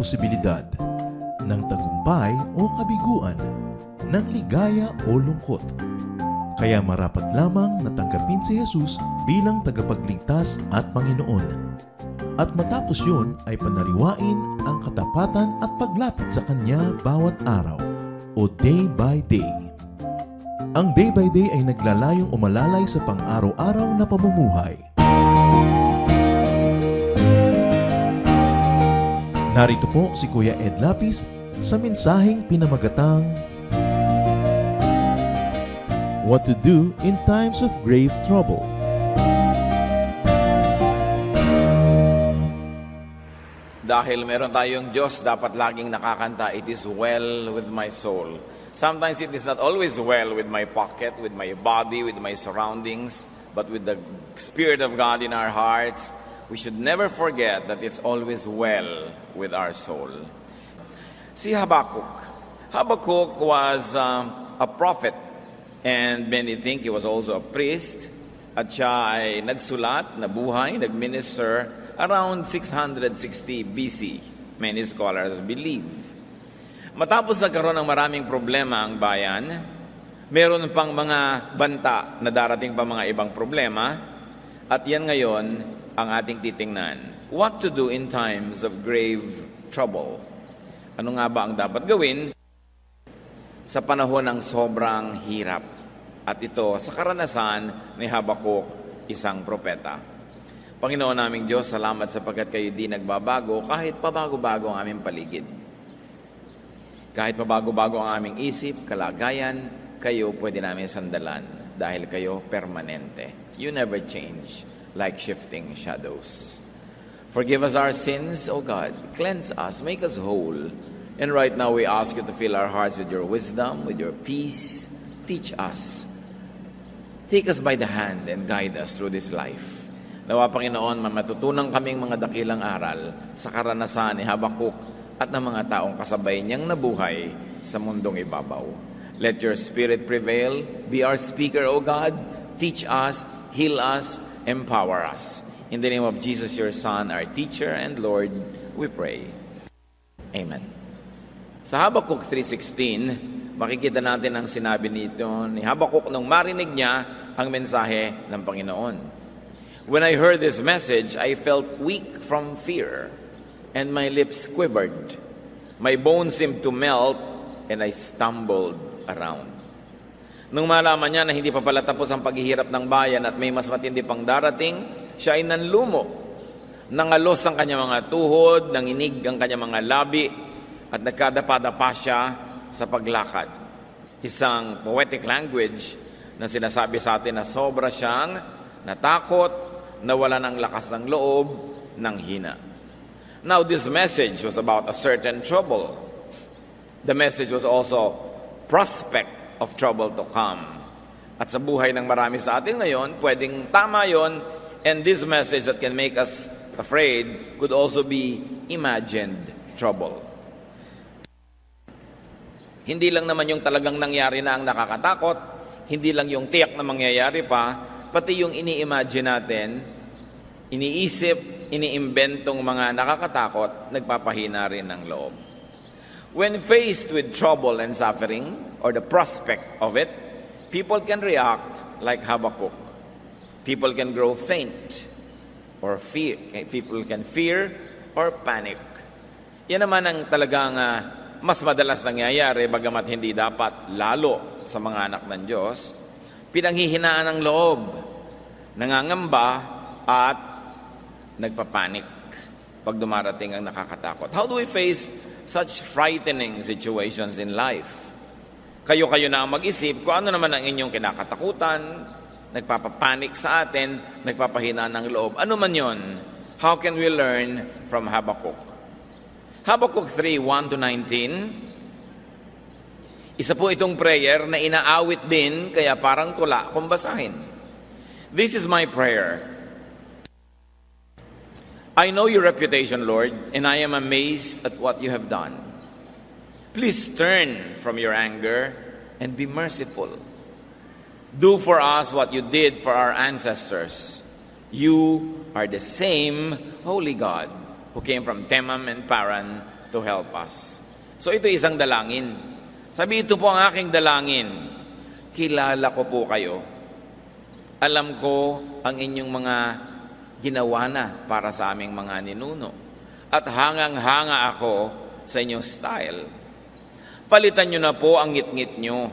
posibilidad ng tagumpay o kabiguan, ng ligaya o lungkot. Kaya marapat lamang na tanggapin si Jesus bilang tagapagligtas at Panginoon. At matapos yun ay panariwain ang katapatan at paglapit sa Kanya bawat araw o day by day. Ang day by day ay naglalayong umalalay sa pang-araw-araw na pamumuhay. Narito po si Kuya Ed Lapis sa mensaheng pinamagatang What to do in times of grave trouble. Dahil meron tayong Diyos, dapat laging nakakanta, "It is well with my soul." Sometimes it is not always well with my pocket, with my body, with my surroundings, but with the Spirit of God in our hearts, we should never forget that it's always well with our soul. Si Habakkuk. Habakkuk was a prophet, and many think he was also a priest. At siya ay nagsulat, nabuhay, nagminister around 660 BC. Many scholars believe. Matapos nagkaroon ng maraming problema ang bayan, meron pang mga banta na darating pa mga ibang problema, at yan ngayon ang ating titingnan. What to do in times of grave trouble? Ano nga ba ang dapat gawin sa panahon ng sobrang hirap? At ito sa karanasan ni Habakkuk, isang propeta. Panginoon naming Diyos, salamat sapagkat kayo di nagbabago kahit pabago-bago ang aming paligid. Kahit pabago-bago ang aming isip, kalagayan, kayo pwede namin sandalan dahil kayo permanente. You never change like shifting shadows. Forgive us our sins, O God. Cleanse us, make us whole. And right now we ask you to fill our hearts with your wisdom, with your peace. Teach us. Take us by the hand and guide us through this life. Nawa, Panginoon, matutunan kaming mga dakilang aral sa karanasan ni Habakkuk at ng mga taong kasabay niyang nabuhay sa mundong ibabaw. Let your Spirit prevail. Be our speaker, O God. Teach us, heal us, empower us. In the name of Jesus, your Son, our teacher and Lord, we pray. Amen. Sa Habakkuk 3:16, makikita natin ang sinabi nito ni Habakkuk nung marinig niya ang mensahe ng Panginoon. When I heard this message, I felt weak from fear, and my lips quivered. My bones seemed to melt, and I stumbled around. Nung malaman niya na hindi pa pala tapos ang paghihirap ng bayan at may mas matindi pang darating, siya ay nanlumo. Nangalos ang kanyang mga tuhod, nanginig ang kanyang mga labi, at nagkadapa-dapa siya sa paglakad. Isang poetic language na sinasabi sa atin na sobra siyang natakot, nawala ng lakas ng loob, ng hina. Now, this message was about a certain trouble. The message was also prospect of trouble to come. At sa buhay ng marami sa atin ngayon, pwedeng tama yon, and this message that can make us afraid could also be imagined trouble. Hindi lang naman yung talagang nangyari na ang nakakatakot, hindi lang yung tiyak na mangyayari pa, pati yung ini-imagine natin, iniisip, iniimbentong mga nakakatakot, nagpapahina rin ng loob. When faced with trouble and suffering, or the prospect of it, people can react like Habakkuk. People can grow faint, or fear. People can fear or panic. Yan naman ang talagang mas madalas nangyayari, bagamat hindi dapat lalo sa mga anak ng Diyos, pinanghihinaan ng loob, nangangamba at nagpapanik pag dumarating ang nakakatakot. How do we face such frightening situations in life? Kayo-kayo na ang mag-isip kung ano naman ang inyong kinakatakutan, nagpapapanik sa atin, nagpapahina ng loob. Ano man yon? How can we learn from Habakkuk? Habakkuk 3:1-19, isa po itong prayer na inaawit din, kaya parang tula kung basahin. This is my prayer. I know your reputation, Lord, and I am amazed at what you have done. Please turn from your anger and be merciful. Do for us what you did for our ancestors. You are the same holy God who came from Temam and Paran to help us. So ito isang dalangin. Sabi, ito po ang aking dalangin. Kilala ko po kayo. Alam ko ang inyong mga ginawa na para sa aming mga ninuno. At hangang-hanga ako sa inyong style. Palitan nyo na po ang ngit-ngit nyo.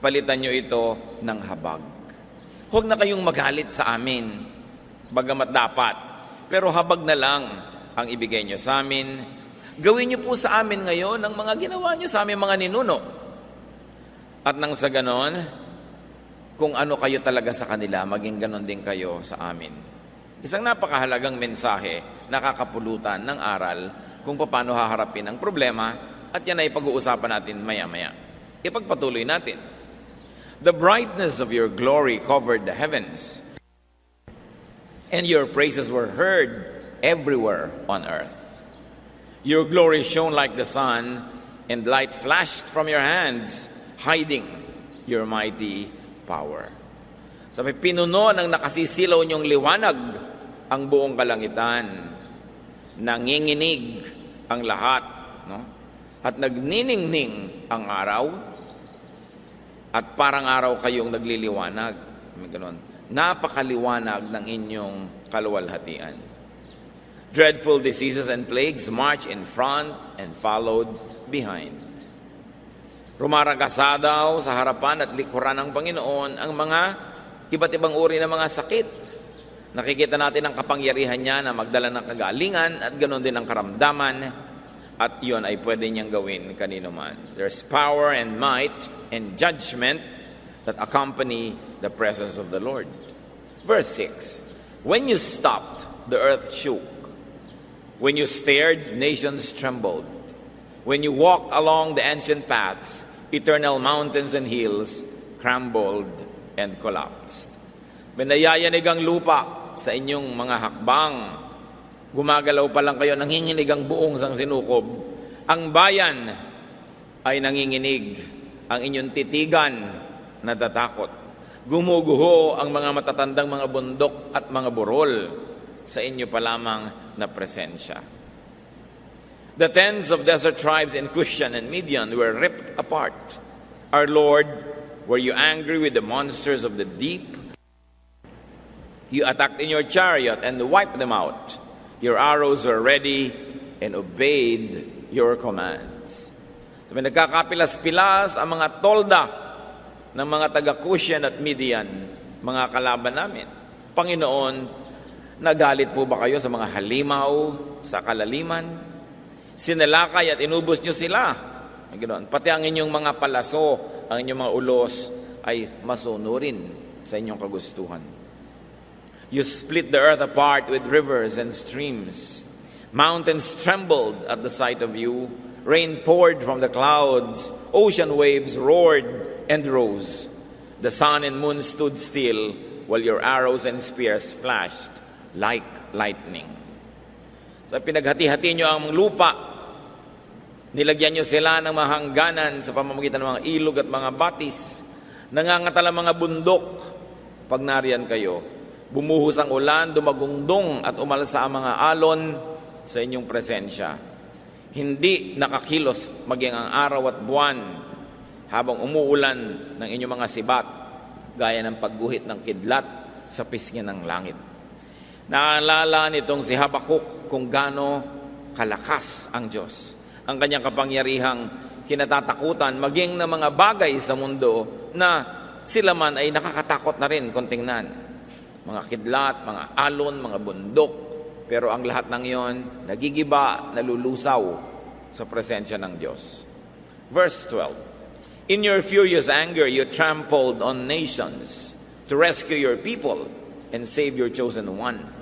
Palitan nyo ito ng habag. Huwag na kayong magalit sa amin, bagamat dapat. Pero habag na lang ang ibigay nyo sa amin. Gawin nyo po sa amin ngayon ang mga ginawa nyo sa aming mga ninuno. At nang sa ganon, kung ano kayo talaga sa kanila, maging ganon din kayo sa amin. Isang napakahalagang mensahe, nakakapulutan ng aral kung paano haharapin ang problema, at yan ay pag-uusapan natin maya-maya. Ipagpatuloy natin. The brightness of your glory covered the heavens, and your praises were heard everywhere on earth. Your glory shone like the sun, and light flashed from your hands, hiding your mighty power. Sabi, pinuno ng nakasisilaw niyong liwanag ang buong kalangitan. Nanginginig ang lahat, no? At nagniningning ang araw, at parang araw kayong nagliliwanag. May ganon. Napakaliwanag ng inyong kaluwalhatian. Dreadful diseases and plagues march in front and followed behind. Rumaragasa daw sa harapan at likuran ng Panginoon ang mga iba't ibang uri ng mga sakit. Nakikita natin ang kapangyarihan niya na magdala ng kagalingan at ganoon din ang karamdaman. At yun ay pwede niyang gawin kanino man. There's power and might and judgment that accompany the presence of the Lord. Verse 6, when you stopped, the earth shook. When you stared, nations trembled. When you walked along the ancient paths, eternal mountains and hills crumbled and collapsed. Binayayanig ang lupa sa inyong mga hakbang. Gumagalaw pa lang kayo, nanginginig ang buong sang sinukob. Ang bayan ay nanginginig, ang inyong titigan natatakot. Gumuguho ang mga matatandang mga bundok at mga burol sa inyo pa lamang na presensya. The tens of desert tribes in Cushan and Midian were ripped apart. Our Lord, were you angry with the monsters of the deep? You attacked in your chariot and wiped them out. Your arrows were ready and obeyed your commands. So may nagkakapilas-pilas ang mga tolda ng mga taga-Cushan at Midian, mga kalaban namin. Panginoon, nagalit po ba kayo sa mga halimaw, sa kalaliman? Sinalakay at inubos nyo sila. Ganoon. Pati ang inyong mga palaso, ang inyong mga ulos ay masunurin sa inyong kagustuhan. You split the earth apart with rivers and streams. Mountains trembled at the sight of you. Rain poured from the clouds. Ocean waves roared and rose. The sun and moon stood still while your arrows and spears flashed like lightning. So pinaghati-hati nyo ang lupa. Nilagyan nyo sila ng mga hangganan sa pamamagitan ng mga ilog at mga batis. Nangangatala mga bundok pag nariyan kayo. Bumuhos ang ulan, dumagungdong at umalsa ang mga alon sa inyong presensya. Hindi nakakilos maging ang araw at buwan habang umuulan ng inyong mga sibat, gaya ng pagguhit ng kidlat sa pisngi ng langit. Naalala nitong si Habakuk kung gaano kalakas ang Diyos. Ang kanyang kapangyarihang kinatatakutan maging ng mga bagay sa mundo na sila man ay nakakatakot na rin kung tingnan. Mga kidlat, mga alon, mga bundok. Pero ang lahat ng iyon, nagigiba, nalulusaw sa presensya ng Diyos. Verse 12, in your furious anger, you trampled on nations to rescue your people and save your chosen one.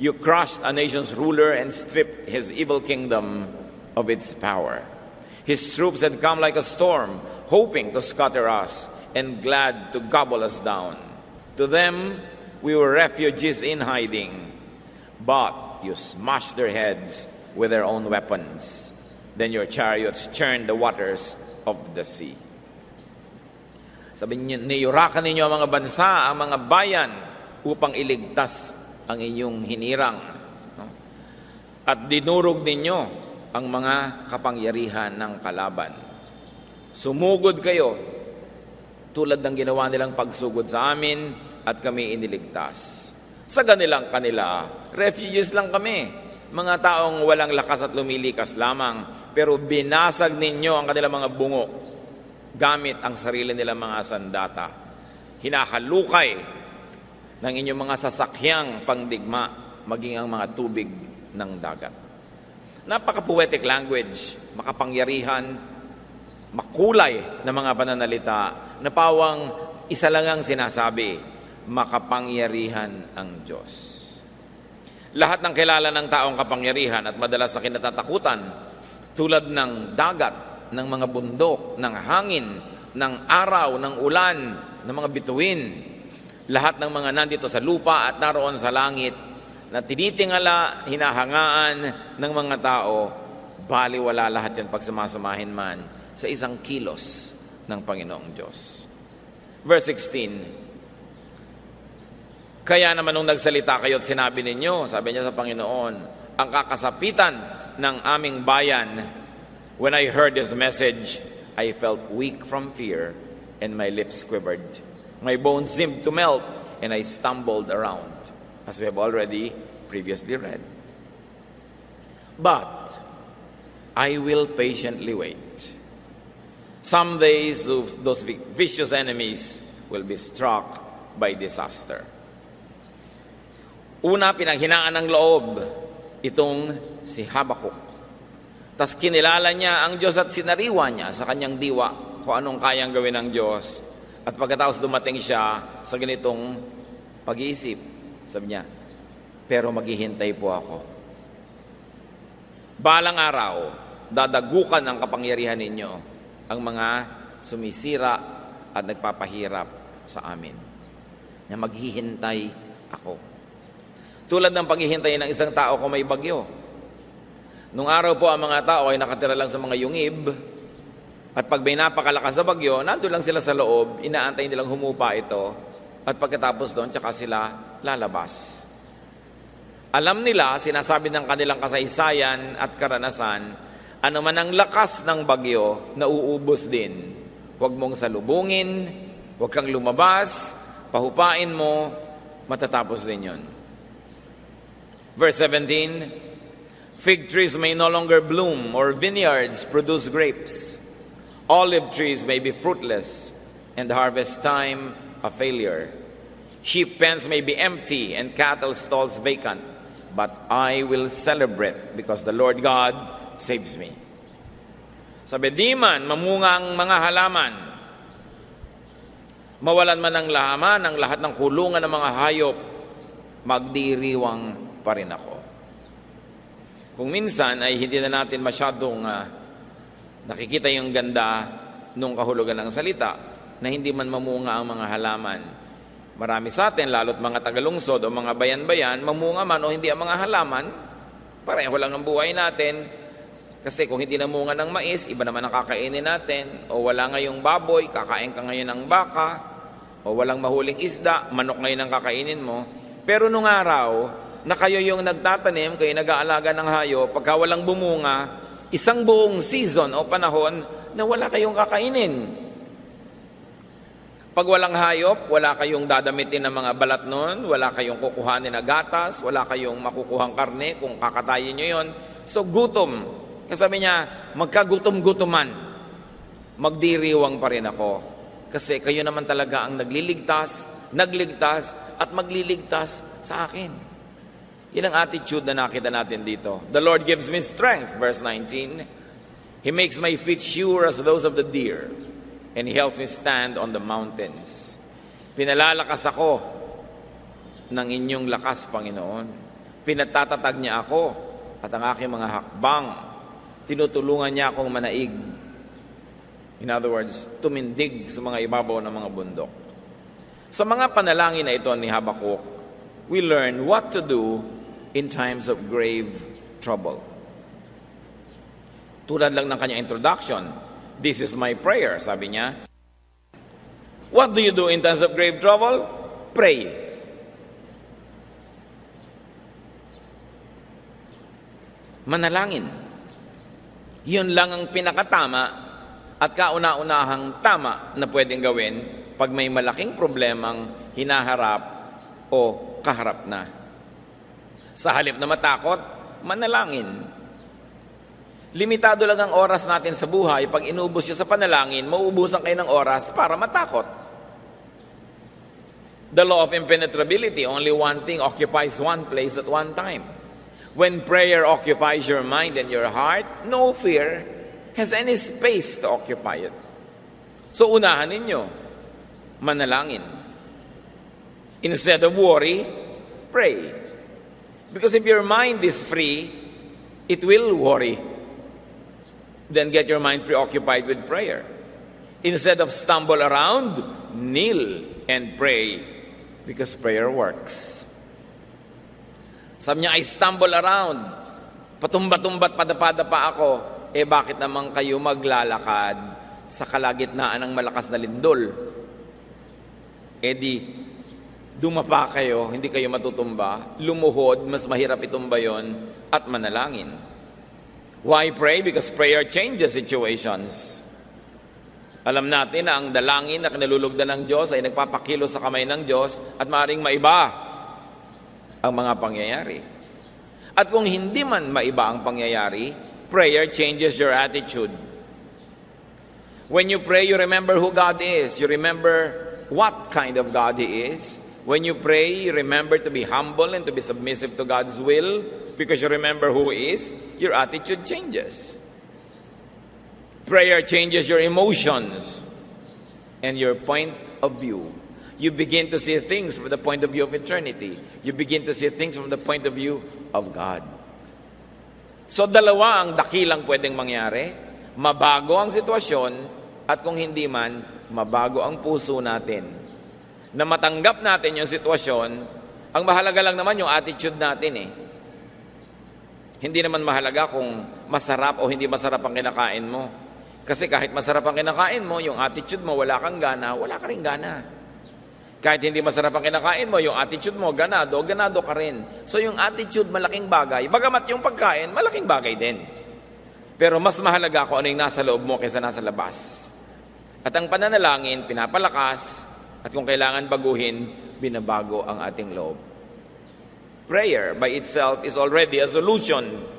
You crushed a nation's ruler and stripped his evil kingdom of its power. His troops had come like a storm, hoping to scatter us and glad to gobble us down. To them, we were refugees in hiding, but you smashed their heads with their own weapons. Then your chariots churned the waters of the sea. Sabi niyo, niyurakan ninyo ang mga bansa, ang mga bayan, upang iligtas ang inyong hinirang. At dinurog ninyo ang mga kapangyarihan ng kalaban. Sumugod kayo tulad ng ginawa nilang pagsugod sa amin at kami iniligtas. Sa kanila, refugees lang kami, mga taong walang lakas at lumilikas lamang, pero binasag ninyo ang kanilang mga bungo gamit ang sarili nilang mga sandata. Hinahalukay ng inyong mga sasakyang pangdigma, maging ang mga tubig ng dagat. Napaka-poetic language, makapangyarihan, makulay na mga pananalita na pawang isa lang ang sinasabi, makapangyarihan ang Diyos. Lahat ng kilala ng taong kapangyarihan at madalas na kinatatakutan, tulad ng dagat, ng mga bundok, ng hangin, ng araw, ng ulan, ng mga bituin, lahat ng mga nandito sa lupa at naroon sa langit, na tinitingala, hinahangaan ng mga tao, baliwala lahat yun pag samasamahin man sa isang kilos ng Panginoong Diyos. Verse 16, kaya naman nung nagsalita kayo at sinabi ninyo, sabi niya sa Panginoon, ang kakasapitan ng aming bayan, when I heard this message, I felt weak from fear and my lips quivered. My bones seemed to melt and I stumbled around, as we have already previously read. But I will patiently wait. Some days those vicious enemies will be struck by disaster. Una, pinanghinaan ng loob itong si Habakuk. Tas kinilala niya ang Diyos at sinariwa niya sa kanyang diwa kung anong kayang gawin ng Diyos. At pagkatapos dumating siya sa ganitong pag-iisip, sabi niya, pero maghihintay po ako. Balang araw, dadagukan ang kapangyarihan ninyo ang mga sumisira at nagpapahirap sa amin. Na maghihintay ako. Tulad ng paghihintay ng isang tao kung may bagyo. Nung araw po ang mga tao ay nakatira lang sa mga yungib, at pag may napakalakas na bagyo, nandun lang sila sa loob, inaantay nilang humupa ito, at pagkatapos doon, tsaka sila lalabas. Alam nila, sinasabi ng kanilang kasaysayan at karanasan, ano man ang lakas ng bagyo, nauubos din. Huwag mong salubungin, huwag kang lumabas, pahupain mo, matatapos din yun. Verse 17, fig trees may no longer bloom, or vineyards produce grapes. Olive trees may be fruitless, and harvest time a failure. Sheep pens may be empty, and cattle stalls vacant. But I will celebrate because the Lord God saves me. Sabi, di man mamunga ang mga halaman, mawalan man ng laman ang lahat ng kulungan ng mga hayop, magdiriwang pa rin ako. Kung minsan ay hindi na natin masyadong nakikita yung ganda nung kahulugan ng salita na hindi man mamunga ang mga halaman. Marami sa atin, lalo't mga tagalungsod o mga bayan-bayan, mamunga man o hindi ang mga halaman, pareho lang ang buhay natin. Kasi kung hindi namunga ng mais, iba naman ang kakainin natin. O wala ngayong baboy, kakain ka ngayon ng baka. O walang mahuling isda, manok ngayon ang kakainin mo. Pero nung araw, na kayo yung nagtatanim, kayo nag-aalaga ng hayop, pagka walang bumunga, isang buong season o panahon na wala kayong kakainin. Pag walang hayop, wala kayong dadamitin ng mga balat nun, wala kayong kukuhanin na gatas, wala kayong makukuhang karne kung kakatayin nyo yon. So gutom. Kasabi niya, magkagutom-gutoman, magdiriwang pa rin ako. Kasi kayo naman talaga ang nagligtas, at magliligtas sa akin. Yan ang attitude na nakita natin dito. The Lord gives me strength, verse 19. He makes my feet sure as those of the deer, and He helps me stand on the mountains. Pinalalakas ako ng inyong lakas, Panginoon. Pinatatatag niya ako at ang aking mga hakbang. Tinutulungan niya akong manaig. In other words, tumindig sa mga ibabaw ng mga bundok. Sa mga panalangin na ito ni Habakuk, we learn what to do in times of grave trouble. Tulad lang ng kanyang introduction, this is my prayer, sabi niya. What do you do in times of grave trouble? Pray. Manalangin. Yun lang ang pinakatama at kauna-unahang tama na pwedeng gawin pag may malaking problemang hinaharap o kaharap na. Sa halip na matakot, manalangin. Limitado lang ang oras natin sa buhay. Pag inubos nyo sa panalangin, mauubusan kayo ng oras para matakot. The law of impenetrability, only one thing occupies one place at one time. When prayer occupies your mind and your heart, no fear has any space to occupy it. So unahan ninyo, manalangin. Instead of worry, pray. Because if your mind is free, it will worry. Then get your mind preoccupied with prayer. Instead of stumble around, kneel and pray. Because prayer works. Sabi niya, I stumble around. Patumba-tumbat, padapa-dapa ako. Bakit naman kayo maglalakad sa kalagitnaan ng malakas na lindol? Di, dumapa kayo, hindi kayo matutumba. Lumuhod, mas mahirap itumba yon, at manalangin. Why pray? Because prayer changes situations. Alam natin na ang dalangin na kinalulugdan ng Diyos ay nagpapakilo sa kamay ng Diyos at maaaring maiba ang mga pangyayari. At kung hindi man maiba ang pangyayari, prayer changes your attitude. When you pray, you remember who God is. You remember what kind of God He is. When you pray, you remember to be humble and to be submissive to God's will. Because you remember who He is, your attitude changes. Prayer changes your emotions and your point of view. You begin to see things from the point of view of eternity. You begin to see things from the point of view of God. So dalawa ang dakilang pwedeng mangyari. Mabago ang sitwasyon at kung hindi man, mabago ang puso natin. Na matanggap natin yung sitwasyon, ang mahalaga lang naman yung attitude natin . Hindi naman mahalaga kung masarap o hindi masarap ang kinakain mo. Kasi kahit masarap ang kinakain mo, yung attitude mo, wala kang gana, wala ka rin gana. Kahit hindi masarap ang kinakain mo, yung attitude mo, ganado ka rin. So yung attitude, malaking bagay. Bagamat yung pagkain, malaking bagay din. Pero mas mahalaga kung ano yung nasa loob mo kaysa nasa labas. At ang pananalangin, pinapalakas. At kung kailangan baguhin, binabago ang ating loob. Prayer by itself is already a solution.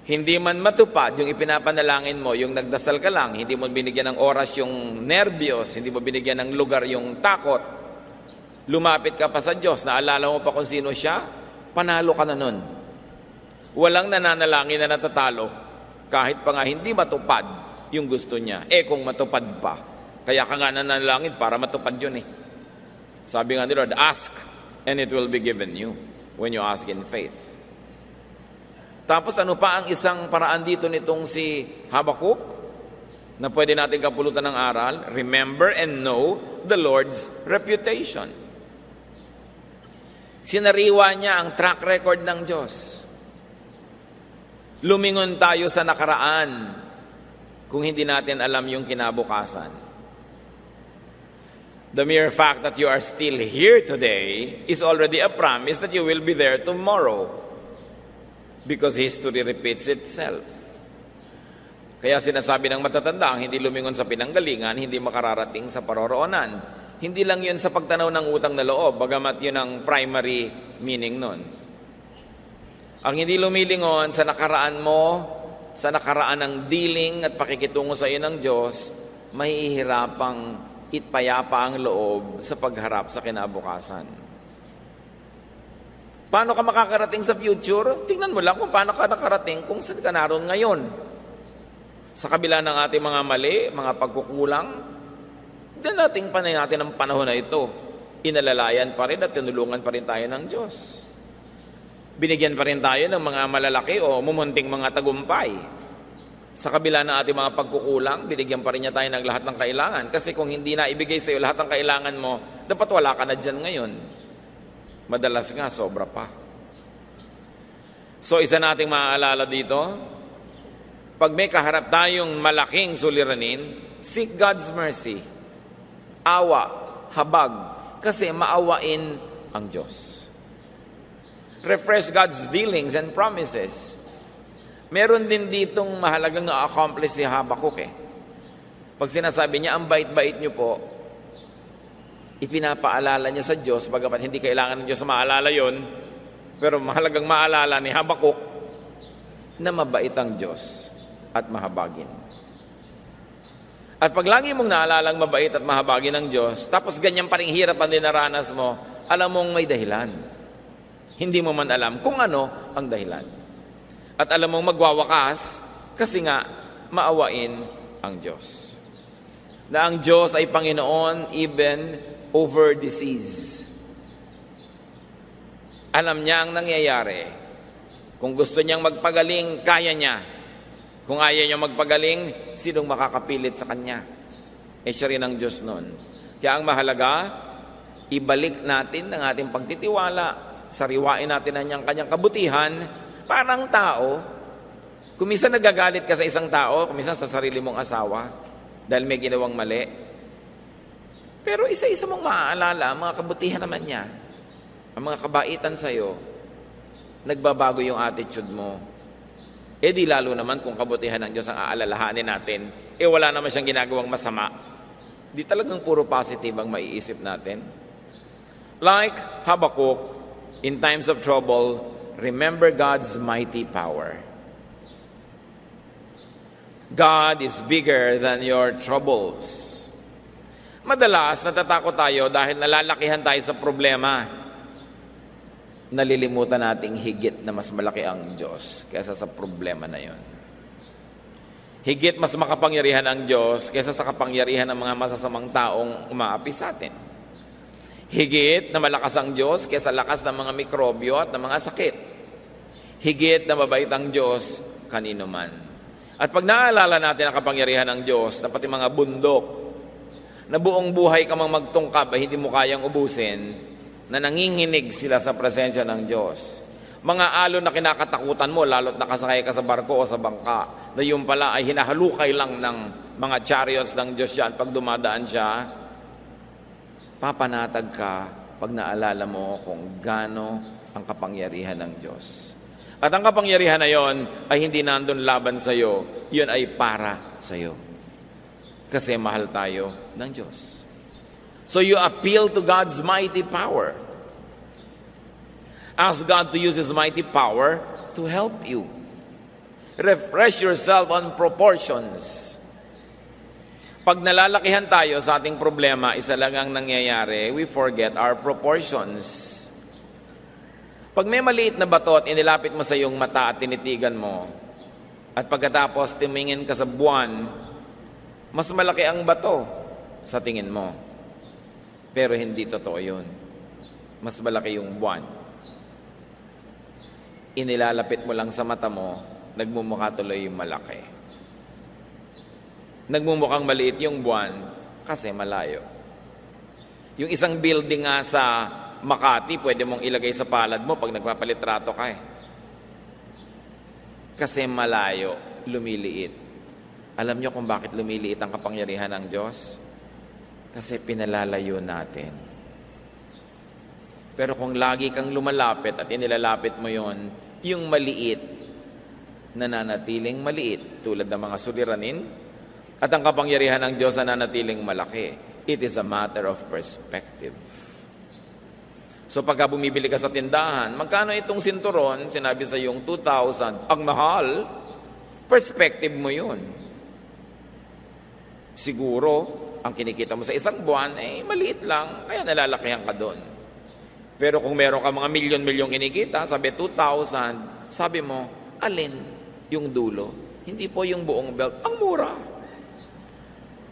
Hindi man matupad yung ipinapanalangin mo, yung nagdasal ka lang, hindi mo binigyan ng oras yung nervyos, hindi mo binigyan ng lugar yung takot, lumapit ka pa sa Diyos, naalala mo pa kung sino siya, panalo ka na nun. Walang nananalangin na natatalo, kahit pa nga hindi matupad yung gusto niya. Kung matupad pa, kaya ka nga nananalangin para matupad yun . Sabi nga ni Lord, ask and it will be given you when you ask in faith. Tapos ano pa ang isang paraan dito nitong si Habakuk na pwede natin kapulutan ng aral? Remember and know the Lord's reputation. Sinariwa niya ang track record ng Diyos. Lumingon tayo sa nakaraan kung hindi natin alam yung kinabukasan. The mere fact that you are still here today is already a promise that you will be there tomorrow. Because history repeats itself. Kaya sinasabi ng matatanda, ang hindi lumingon sa pinanggalingan, hindi makararating sa paroroonan. Hindi lang yun sa pagtanaw ng utang na loob, bagamat yun ang primary meaning nun. Ang hindi lumilingon sa nakaraan mo, sa nakaraan ng dealing at pakikitungo sa iyo ng Diyos, mahihirapang itpayapa ang loob sa pagharap sa kinabukasan. Paano ka makakarating sa future? Tingnan mo lang kung paano ka nakarating kung saan ka naroon ngayon. Sa kabila ng ating mga mali, mga pagkukulang, dalating pa na natin ang panahon na ito. Inalalayan pa rin at tinulungan pa rin tayo ng Diyos. Binigyan pa rin tayo ng mga malalaki o mumunting mga tagumpay. Sa kabila ng ating mga pagkukulang, binigyan pa rin niya tayo ng lahat ng kailangan. Kasi kung hindi na ibigay sa iyo lahat ng kailangan mo, dapat wala ka na dyan ngayon. Madalas nga, sobra pa. So, isa nating maaalala dito, pag may kaharap tayong malaking suliranin, seek God's mercy. Awa, habag, kasi maawain ang Diyos. Refresh God's dealings and promises. Meron din ditong mahalagang na-accomplish si Habakuk eh. Pag sinasabi niya, ang bait-bait niyo po, ipinapaalala niya sa Diyos, bagamat hindi kailangan ng Diyos maalala yon, pero mahalagang maalala ni Habakuk na mabait ang Diyos at mahabagin. At pag lagi mong naalalang mabait at mahabagin ng Diyos, tapos ganyan pa rin hirap ang dinaranas mo, alam mong may dahilan. Hindi mo man alam kung ano ang dahilan. At alam mong magwawakas kasi nga maawain ang Diyos. Na ang Diyos ay Panginoon even over disease. Alam niya ang nangyayari. Kung gusto niyang magpagaling, kaya niya. Kung ayaw niya magpagaling, sinong makakapilit sa Kanya? Siya rin ang Diyos nun. Kaya ang mahalaga, ibalik natin ang ating pagtitiwala, sariwain natin ang Kanyang kabutihan, parang tao. Kung minsan nagagalit ka sa isang tao, kung minsan sa sarili mong asawa, dahil may ginawang mali, pero isa-isa mong maaalala, ang mga kabutihan naman niya, ang mga kabaitan sa'yo, nagbabago yung attitude mo. Di lalo naman kung kabutihan ng Diyos ang aalalahanin natin, wala naman siyang ginagawang masama. Di talagang puro positive ang maiisip natin. Like Habakuk, in times of trouble, remember God's mighty power. God is bigger than your troubles. Madalas, natatakot tayo dahil nalalakihan tayo sa problema. Nalilimutan nating higit na mas malaki ang Diyos kaysa sa problema na yon. Higit mas makapangyarihan ang Diyos kaysa sa kapangyarihan ng mga masasamang taong umaapi sa atin. Higit na malakas ang Diyos kaysa lakas ng mga mikrobyo at ng mga sakit. Higit na mabait ang Diyos kanino man. At pag naalala natin ang kapangyarihan ng Diyos na pati mga bundok na buong buhay ka mang magtungkab ay hindi mo kayang ubusin, na nanginginig sila sa presensya ng Diyos. Mga alon na kinakatakutan mo, lalo't nakasakay ka sa barko o sa bangka, na yung pala ay hinahalukay lang ng mga chariots ng Diyos yan. Pag dumadaan siya, papanatag ka pag naalala mo kung gaano ang kapangyarihan ng Diyos. At ang kapangyarihan na yon ay hindi nandun laban sa iyo, yun ay para sa iyo. Kasi mahal tayo ng Diyos. So you appeal to God's mighty power. Ask God to use His mighty power to help you. Refresh yourself on proportions. Pag nalalakihan tayo sa ating problema, isa lang ang nangyayari, we forget our proportions. Pag may maliit na bato at inilapit mo sa iyong mata at tinitigan mo, at pagkatapos tumingin ka sa buwan, mas malaki ang bato sa tingin mo. Pero hindi totoo yun. Mas malaki yung buwan. Inilalapit mo lang sa mata mo, nagmumukha tuloy yung malaki. Nagmumukhang maliit yung buwan kasi malayo. Yung isang building nga sa Makati, pwede mong ilagay sa palad mo pag nagpapalitrato ka eh. Kasi malayo, lumiliit. Alam niyo kung bakit lumiliit ang kapangyarihan ng Diyos? Kasi pinalalayo natin. Pero kung lagi kang lumalapit at inilalapit mo yon, yung maliit, nananatiling maliit, tulad ng mga suliranin, at ang kapangyarihan ng Diyos nananatiling malaki. It is a matter of perspective. So pagka bumibili ka sa tindahan, magkano itong sinturon? Sinabi sa yung 2,000. Ang mahal, perspective mo yun. Siguro, ang kinikita mo sa isang buwan, maliit lang, kaya nalalakihan ka doon. Pero kung meron ka mga milyon-milyon kinikita, sabi 2,000, sabi mo, alin yung dulo? Hindi po yung buong belt. Ang mura.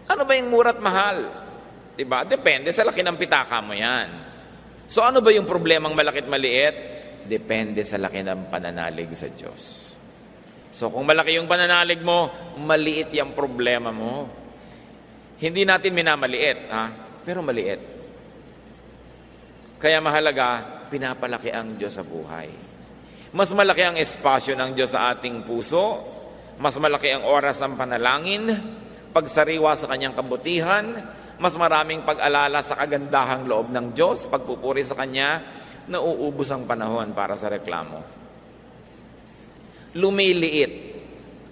Ano ba yung mura at mahal? Diba? Depende sa laki ng pitaka mo yan. So ano ba yung problemang malaki at maliit? Depende sa laki ng pananalig sa Diyos. So kung malaki yung pananalig mo, maliit yung problema mo. Hindi natin minamaliit, pero maliit. Kaya mahalaga, pinapalaki ang Diyos sa buhay. Mas malaki ang espasyo ng Diyos sa ating puso, mas malaki ang oras ng panalangin, pagsariwa sa Kanyang kabutihan, mas maraming pag-alala sa kagandahang loob ng Diyos, pagpupuri sa Kanya, nauubos ang panahon para sa reklamo. Lumiliit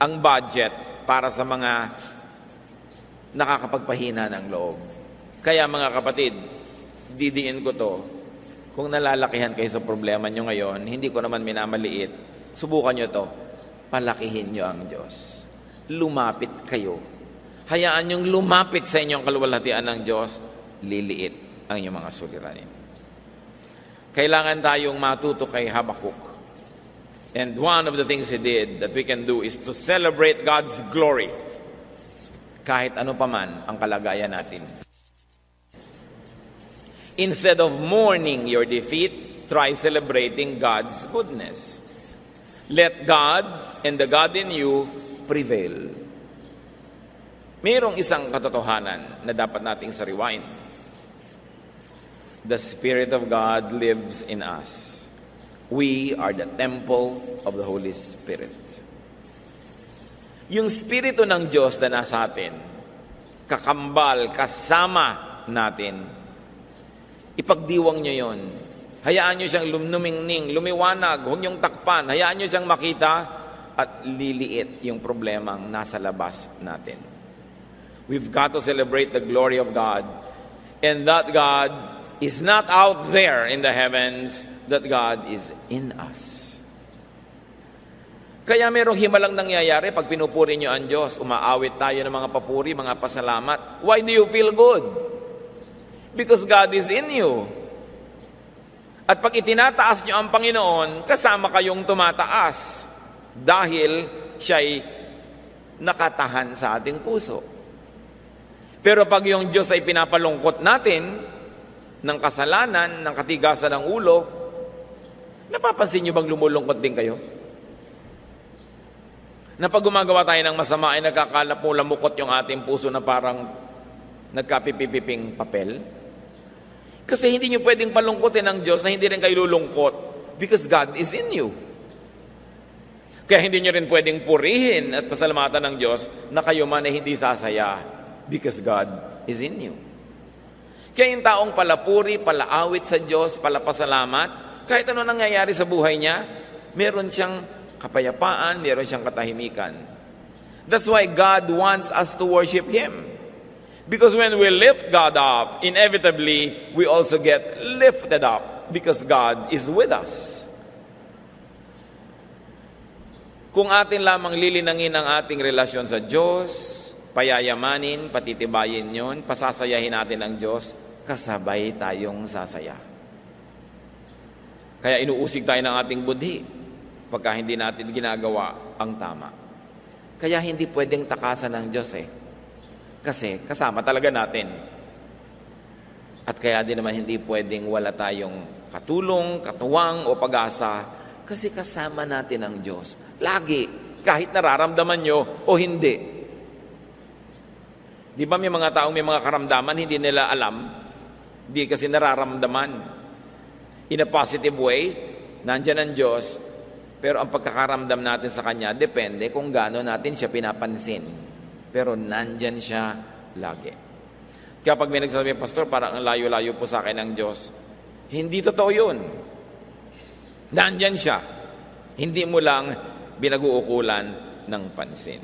ang budget para sa mga nakakapagpahina ng loob. Kaya mga kapatid, didiin ko to, kung nalalakihan kayo sa problema nyo ngayon, hindi ko naman minamaliit, subukan nyo to, palakihin nyo ang Diyos. Lumapit kayo. Hayaan nyong lumapit sa inyong kaluwalhatian ng Diyos, liliit ang inyong mga suliranin. Kailangan tayong matuto kay Habakuk. And one of the things he did that we can do is to celebrate God's glory kahit ano paman ang kalagayan natin. Instead of mourning your defeat, try celebrating God's goodness. Let God and the God in you prevail. Mayroong isang katotohanan na dapat nating sariwain. The Spirit of God lives in us. We are the temple of the Holy Spirit. Yung Espiritu ng Diyos na nasa atin, kakambal, kasama natin, ipagdiwang nyo yon. Hayaan nyo siyang lumingning, lumiwanag, huwag nyong takpan, hayaan nyo siyang makita at liliit yung problemang nasa labas natin. We've got to celebrate the glory of God, and that God is not out there in the heavens, that God is in us. Kaya merong himalang nangyayari pag pinupuri nyo ang Diyos, umaawit tayo ng mga papuri, mga pasalamat. Why do you feel good? Because God is in you. At pag itinataas nyo ang Panginoon, kasama kayong tumataas dahil siya'y nakatahan sa ating puso. Pero pag yung Diyos ay pinapalungkot natin ng kasalanan, ng katigasan ng ulo, napapansin nyo bang lumulungkot din kayo? Na pag gumagawa tayo ng masama ay nagkakalap mo lamukot yung ating puso na parang nagkapipipiping papel? Kasi hindi nyo pwedeng palungkotin ng Diyos na hindi rin kayo lulungkot because God is in you. Kaya hindi nyo rin pwedeng purihin at pasalamatan ng Diyos na kayo man ay hindi sasaya because God is in you. Kaya yung taong palapuri, palaawit sa Diyos, palapasalamat, kahit ano nangyayari sa buhay niya, meron siyang kapayapaan, meron siyang katahimikan. That's why God wants us to worship Him. Because when we lift God up, inevitably, we also get lifted up because God is with us. Kung atin lamang lilinangin ang ating relasyon sa Diyos, payayamanin, patitibayin yon, pasasayahin natin ang Diyos, kasabay tayong sasaya. Kaya inuusig tayo ng ating budhi pagka hindi natin ginagawa ang tama. Kaya hindi pwedeng takasan ng Diyos Kasi kasama talaga natin. At kaya din naman hindi pwedeng wala tayong katulong, katuwang o pag-asa kasi kasama natin ang Diyos. Lagi, kahit nararamdaman nyo o hindi. Di ba may mga taong may mga karamdaman hindi nila alam? Di kasi nararamdaman. In a positive way, nandyan ang Diyos, pero ang pagkakaramdam natin sa Kanya depende kung gaano natin siya pinapansin. Pero nandyan siya lagi. Kaya pag may nagsasabi, Pastor, parang ang layo-layo po sa akin ng Diyos. Hindi totoo yun. Nandyan siya. Hindi mo lang binaguukulan ng pansin.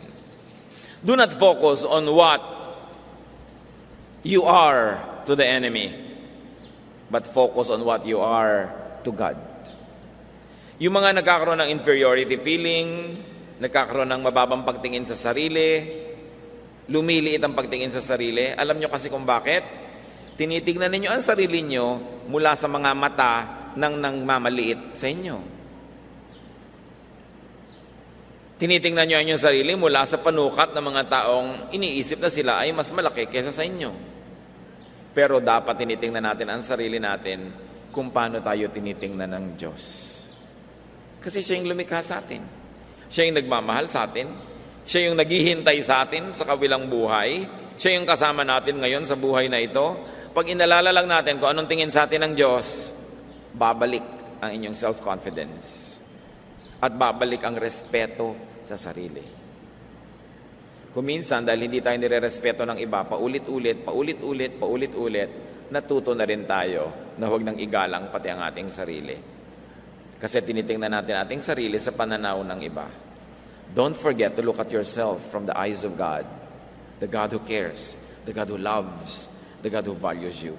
Do not focus on what you are to the enemy, but focus on what you are to God. Yung mga nagkakaroon ng inferiority feeling, nagkakaroon ng mababang pagtingin sa sarili, lumiliit ang pagtingin sa sarili. Alam nyo kasi kung bakit? Tinitignan ninyo ang sarili nyo mula sa mga mata ng nangmamaliit sa inyo. Tinitingnan nyo ang inyong sarili mula sa panukat ng mga taong iniisip na sila ay mas malaki kaysa sa inyo. Pero dapat tinitingnan natin ang sarili natin kung paano tayo tinitingnan ng Diyos. Kasi siya yung lumikha sa atin. Siya yung nagmamahal sa atin. Siya yung naghihintay sa atin sa kabilang buhay. Siya yung kasama natin ngayon sa buhay na ito. Pag inalala lang natin kung anong tingin sa atin ng Diyos, babalik ang inyong self-confidence. At babalik ang respeto sa sarili. Kung minsan, dahil hindi tayo nire-respeto ng iba, paulit-ulit, natuto na rin tayo na huwag nang igalang pati ang ating sarili. Kasi tinitingnan natin ating sarili sa pananaw ng iba. Don't forget to look at yourself from the eyes of God, the God who cares, the God who loves, the God who values you.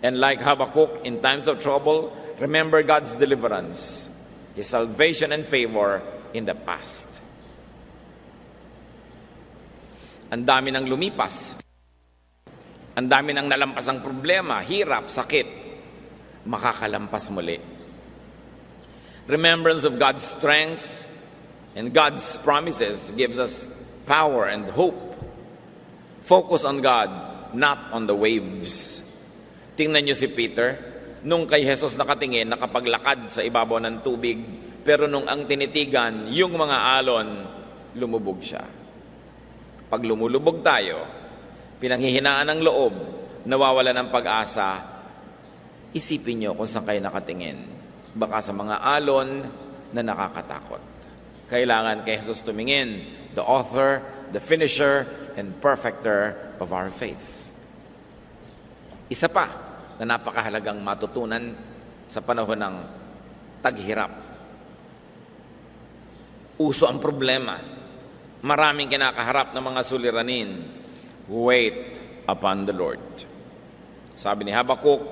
And like Habakkuk, in times of trouble, remember God's deliverance, His salvation and favor in the past. Ang dami nang lumipas. Ang dami nang nalampasang problema, hirap, sakit. Makakalampas muli. Remembrance of God's strength and God's promises gives us power and hope. Focus on God, not on the waves. Tingnan niyo si Peter, nung kay Jesus nakatingin, nakapaglakad sa ibabaw ng tubig, pero nung ang tinitigan, yung mga alon, lumubog siya. Pag lumulubog tayo, pinanghihinaan ng loob, nawawala ng pag-asa, isipin niyo kung saan kayo nakatingin. Baka sa mga alon na nakakatakot. Kailangan kay Jesus tumingin, the author, the finisher, and perfecter of our faith. Isa pa na napakahalagang matutunan sa panahon ng taghirap. Uso ang problema. Maraming kinakaharap ng mga suliranin. Wait upon the Lord. Sabi ni Habakkuk,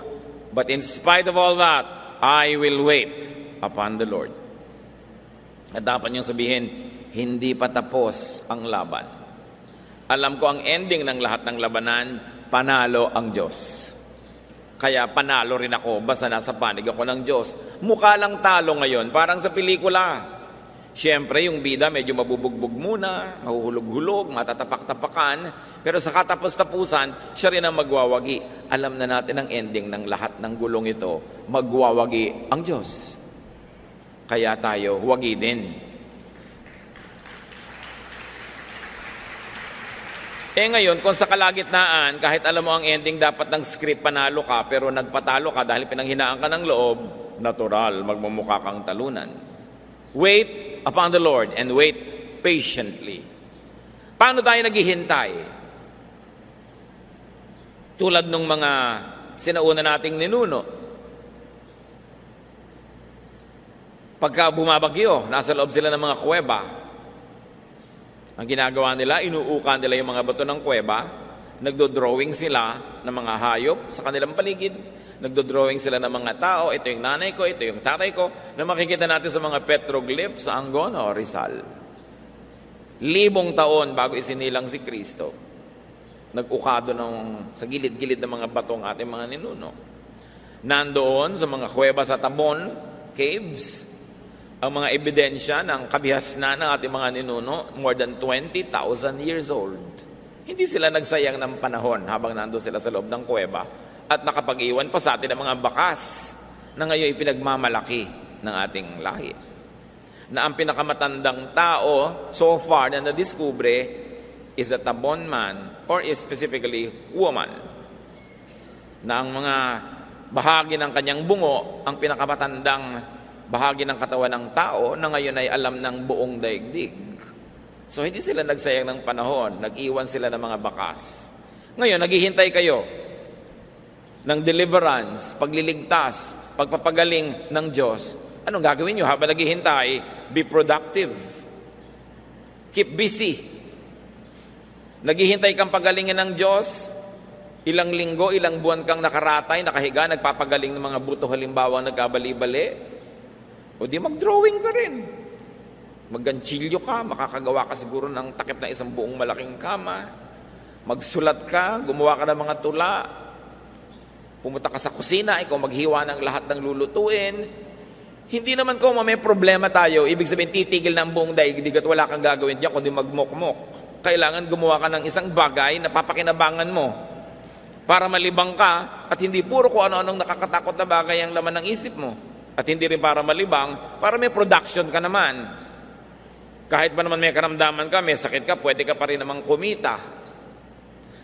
but in spite of all that, I will wait upon the Lord. At dapat niyong sabihin, hindi pa tapos ang laban. Alam ko ang ending ng lahat ng labanan, panalo ang Diyos. Kaya panalo rin ako, basta nasa panig ako ng Diyos. Mukha lang talo ngayon, parang sa pelikula. Siyempre, yung bida medyo mabubugbog muna, mahuhulog-hulog, matatapak-tapakan, pero sa katapos-tapusan, siya rin ang magwawagi. Alam na natin ang ending ng lahat ng gulong ito, magwawagi ang Diyos. Kaya tayo, huwagi din. Ngayon, kung sa kalagitnaan, kahit alam mo ang ending dapat ng script, panalo ka, pero nagpatalo ka dahil pinanghinaan ka ng loob, natural, magmumukha kang talunan. Wait upon the Lord and wait patiently. Paano tayo naghihintay? Tulad nung mga sinauna nating ninuno. Pagka bumabagyo, nasa loob sila ng mga kuweba. Ang ginagawa nila, inuukan nila yung mga bato ng kuweba, nagdo-drawing sila ng mga hayop sa kanilang paligid, nagdo-drawing sila ng mga tao, ito yung nanay ko, ito yung tatay ko, na makikita natin sa mga petroglyph sa Angono, Rizal. 1,000 taon bago isinilang si Kristo, nag-ukado sa gilid-gilid ng mga batong ating mga ninuno. Nandoon sa mga kuweba sa Tabon, caves, ang mga ebidensya ng kabihasnan ng ating mga ninuno, more than 20,000 years old. Hindi sila nagsayang ng panahon habang nandoon sila sa loob ng kuweba at nakapag-iwan pa sa atin ang mga bakas na ngayon ipinagmamalaki ng ating lahi. Na ang pinakamatandang tao so far na nadiskubre is a Tabon man or is specifically woman. Na ang mga bahagi ng kanyang bungo, ang pinakamatandang bahagi ng katawan ng tao na ngayon ay alam ng buong daigdig. So hindi sila nagsayang ng panahon, nag-iwan sila ng mga bakas. Ngayon, naghihintay kayo ng deliverance, pagliligtas, pagpapagaling ng Diyos. Anong gagawin nyo habang naghihintay? Be productive. Keep busy. Naghihintay kang pagalingin ng Diyos, ilang linggo, ilang buwan kang nakaratay, nakahiga, nagpapagaling ng mga buto, halimbawa nagkabali-bali. O di mag-drawing ka rin. Magganchilyo ka, makakagawa ka siguro ng takip na isang buong malaking kama. Magsulat ka, gumawa ka ng mga tula. Pumunta ka sa kusina, ikaw maghiwa ng lahat ng lulutuin. Hindi naman kung may problema tayo, ibig sabihin titigil na ang buong daigdig at wala kang gagawin diyan kundi magmokmok. Kailangan gumawa ka ng isang bagay na papakinabangan mo para malibang ka at hindi puro kung ano-anong nakakatakot na bagay ang laman ng isip mo. At hindi rin para malibang, para may production ka naman. Kahit pa naman may karamdaman ka, may sakit ka, pwede ka pa rin namang kumita.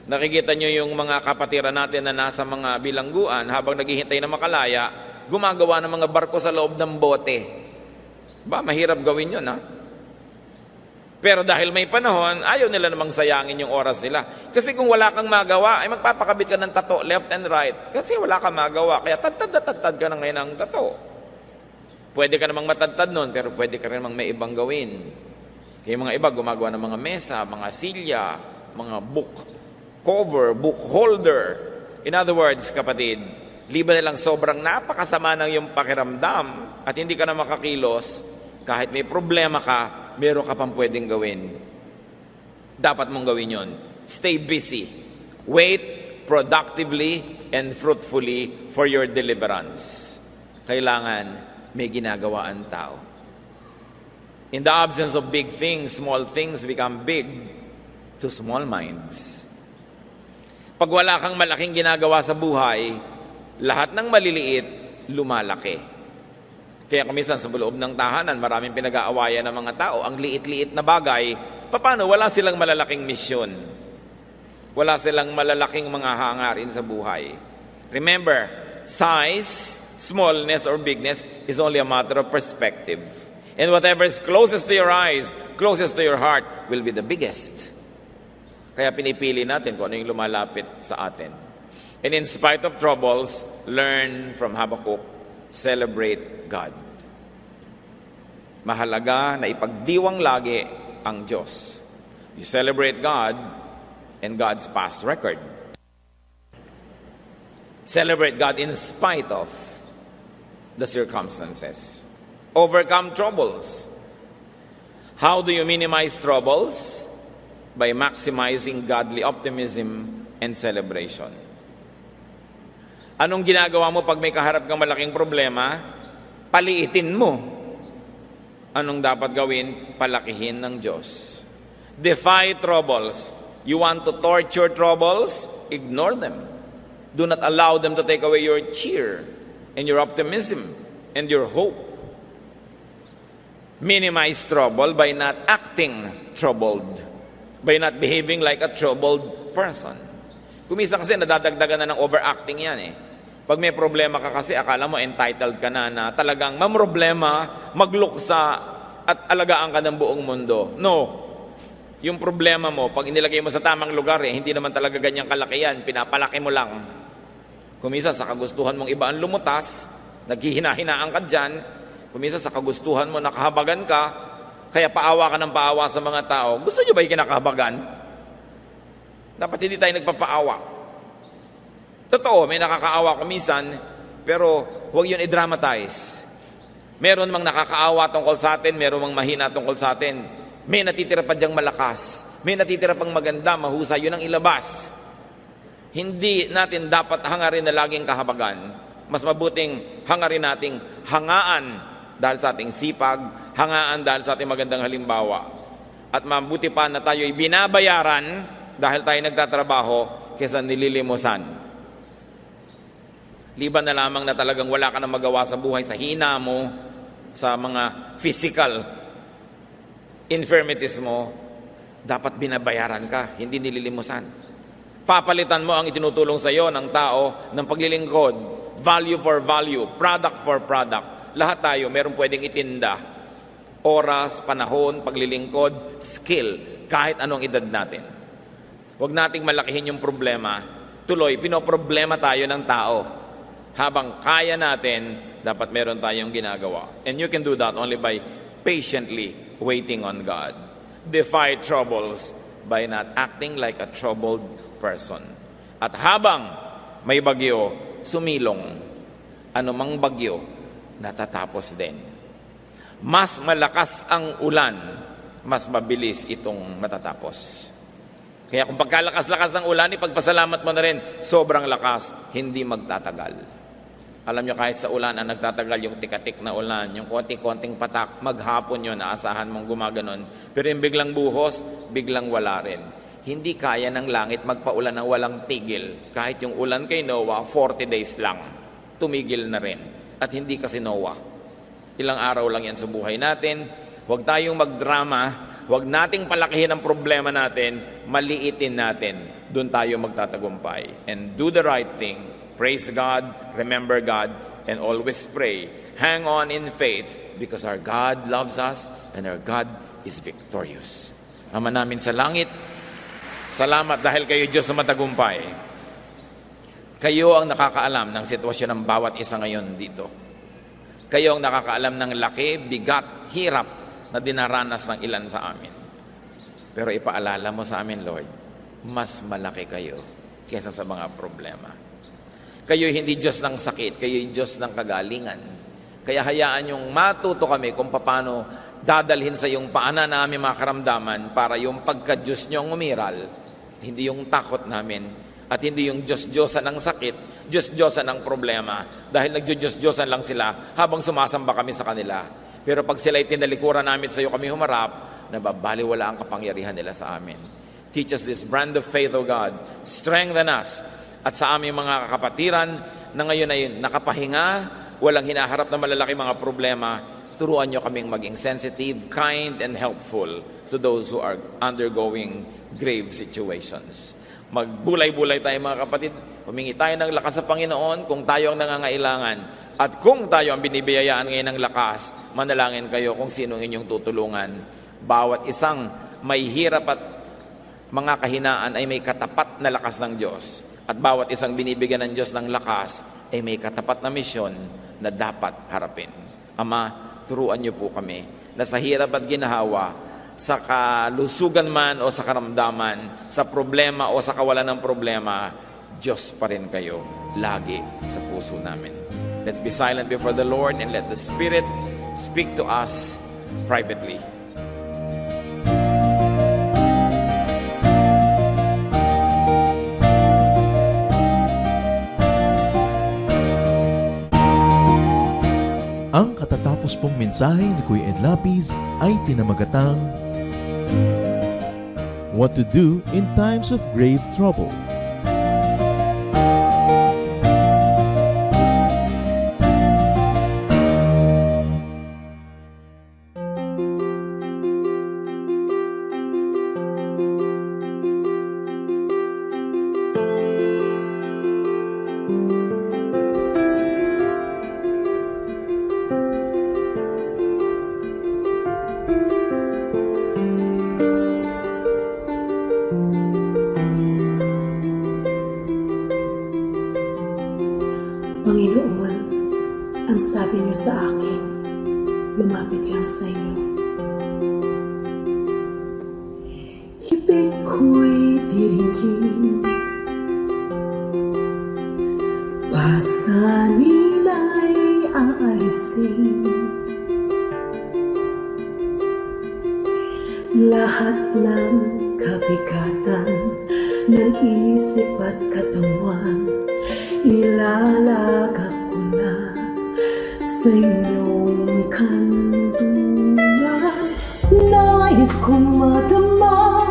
Nakikita nyo yung mga kapatiran natin na nasa mga bilangguan, habang naghihintay na makalaya, gumagawa ng mga barko sa loob ng bote. Mahirap gawin yun, ha? Pero dahil may panahon, ayaw nila namang sayangin yung oras nila. Kasi kung wala kang magawa, ay magpapakabit ka ng tato, left and right. Kasi wala kang magawa, kaya tatad ka na ngayon ng tato. Pwede ka namang matadtad nun, pero pwede ka rin namang may ibang gawin. Kaya mga iba gumagawa ng mga mesa, mga silya, mga book cover, book holder. In other words, kapatid, liban nilang sobrang napakasama ng iyong pakiramdam at hindi ka na makakilos, kahit may problema ka, meron ka pang pwedeng gawin. Dapat mong gawin yon. Stay busy. Wait productively and fruitfully for your deliverance. Kailangan may ginagawa ang tao. In the absence of big things, small things become big to small minds. Pag wala kang malaking ginagawa sa buhay, lahat ng maliliit, lumalaki. Kaya kuminsan sa loob ng tahanan, maraming pinag-aawayan ng mga tao. Ang liit-liit na bagay, paano? Wala silang malalaking misyon. Wala silang malalaking mga hangarin sa buhay. Remember, size, smallness, or bigness is only a matter of perspective. And whatever is closest to your eyes, closest to your heart, will be the biggest. Kaya pinipili natin kung ano yung lumalapit sa atin. And in spite of troubles, learn from Habakkuk, celebrate God. Mahalaga na ipagdiwang lagi ang Diyos. You celebrate God and God's past record. Celebrate God in spite of the circumstances. Overcome troubles. How do you minimize troubles? By maximizing godly optimism and celebration. Anong ginagawa mo pag may kaharap kang malaking problema? Paliitin mo. Anong dapat gawin? Palakihin ng Diyos. Defy troubles. You want to torture troubles? Ignore them. Do not allow them to take away your cheer and your optimism and your hope. Minimize trouble by not acting troubled, by not behaving like a troubled person. Kumisa kasi nadadagdagan na ng overacting yan eh. Pag may problema ka kasi, akala mo entitled ka na talagang mamroblema, magluksa, at alagaan ka ng buong mundo. No. Yung problema mo, pag inilagay mo sa tamang lugar hindi naman talaga ganyang kalaki yan, pinapalaki mo lang. Kumisa sa kagustuhan mong iba ang lumutas, naghihina-hinaan ka dyan, kumisa sa kagustuhan mo nakahabagan ka, kaya paawa ka ng paawa sa mga tao. Gusto nyo ba yung kinakahabagan? Dapat hindi tayo nagpapaawa. Totoo, may nakakaawa kumisan, pero huwag yun i-dramatize. Meron mang nakakaawa tungkol sa atin, meron mang mahina tungkol sa atin. May natitira pa diyang malakas, may natitira pang maganda, mahusay, yun ang ilabas. Hindi natin dapat hangarin na laging kahabagan. Mas mabuting hangarin nating hangaan dahil sa ating sipag, hangaan dahil sa ating magandang halimbawa. At mabuti pa na tayo'y binabayaran dahil tayo nagtatrabaho kaysa nililimusan. Liban na lamang na talagang wala ka na magawa sa buhay, sa hina mo, sa mga physical infirmities mo, dapat binabayaran ka, hindi nililimusan. Papalitan mo ang itinutulong sa iyo ng tao ng paglilingkod, value for value, product for product. Lahat tayo meron pwedeng itinda. Oras, panahon, paglilingkod, skill, kahit anong edad natin. Huwag nating malakihin yung problema. Tuloy, pinoproblema tayo ng tao. Habang kaya natin, dapat meron tayong ginagawa. And you can do that only by patiently waiting on God. Defy troubles by not acting like a troubled person. At habang may bagyo, sumilong. Anumang bagyo, natatapos din. Mas malakas ang ulan, mas mabilis itong matatapos. Kaya kung pagkalakas-lakas ng ulan, ipagpasalamat mo na rin, sobrang lakas, hindi magtatagal. Alam nyo, kahit sa ulan ang nagtatagal yung tikatik na ulan, yung konti-konting patak, maghapon yun, naasahan mong gumaganon. Pero yung biglang buhos, biglang wala rin. Hindi kaya ng langit magpaulan ng walang tigil. Kahit yung ulan kay Noah, 40 days lang. Tumigil na rin. At hindi kasi Noah. Ilang araw lang yan sa buhay natin. Huwag tayong magdrama. Huwag nating palakihin ang problema natin. Maliitin natin. Doon tayo magtatagumpay. And do the right thing. Praise God, remember God, and always pray. Hang on in faith because our God loves us and our God is victorious. Ama namin sa langit, salamat dahil kayo Diyos na matagumpay. Kayo ang nakakaalam ng sitwasyon ng bawat isa ngayon dito. Kayo ang nakakaalam ng laki, bigat, hirap na dinaranas ng ilan sa amin. Pero ipaalala mo sa amin, Lord, mas malaki kayo kesa sa mga problema. Kayo hindi Diyos ng sakit, kayo Diyos ng kagalingan. Kaya hayaan yung matuto kami kung paano dadalhin sa yung paanan na aming mga karamdaman para yung pagka-Diyos nyo umiral, hindi yung takot namin at hindi yung Diyos-Diyosan ng sakit, Diyos-Diyosan ng problema dahil nagdiyos-Diyosan lang sila habang sumasamba kami sa kanila. Pero pag sila'y tinalikuran namin sa iyo kami humarap, nababaliwala ang kapangyarihan nila sa amin. Teach us this brand of faith, O God. Strengthen us. At sa aming mga kakapatiran na ngayon ay nakapahinga, walang hinaharap na malalaki mga problema, turuan nyo kaming maging sensitive, kind, and helpful to those who are undergoing grave situations. Magbulay-bulay tayo mga kapatid, humingi tayo ng lakas sa Panginoon kung tayo ang nangangailangan. At kung tayo ang binibiyayaan ngayon ng lakas, manalangin kayo kung sino ang inyong tutulungan. Bawat isang may hirap at mga kahinaan ay may katapat na lakas ng Diyos. At bawat isang binibigyan ng Diyos ng lakas ay may katapat na misyon na dapat harapin. Ama, turuan niyo po kami na sa hirap at ginahawa, sa kalusugan man o sa karamdaman, sa problema o sa kawalan ng problema, Diyos pa rin kayo lagi sa puso namin. Let's be silent before the Lord and let the Spirit speak to us privately. Ang katatapos pong mensahe ni Kuya Ed Lapis ay pinamagatang What to Do in Times of Grave Trouble. Panginoon, ang sabi niyo sa akin, lumapit lang sa inyo. Ibig ko'y diringgin, pasanin ay aalisin. Lahat ng kabigatan ng isip at katawan, ilalagak ko na sa inyong kanlungan. Nais kong madama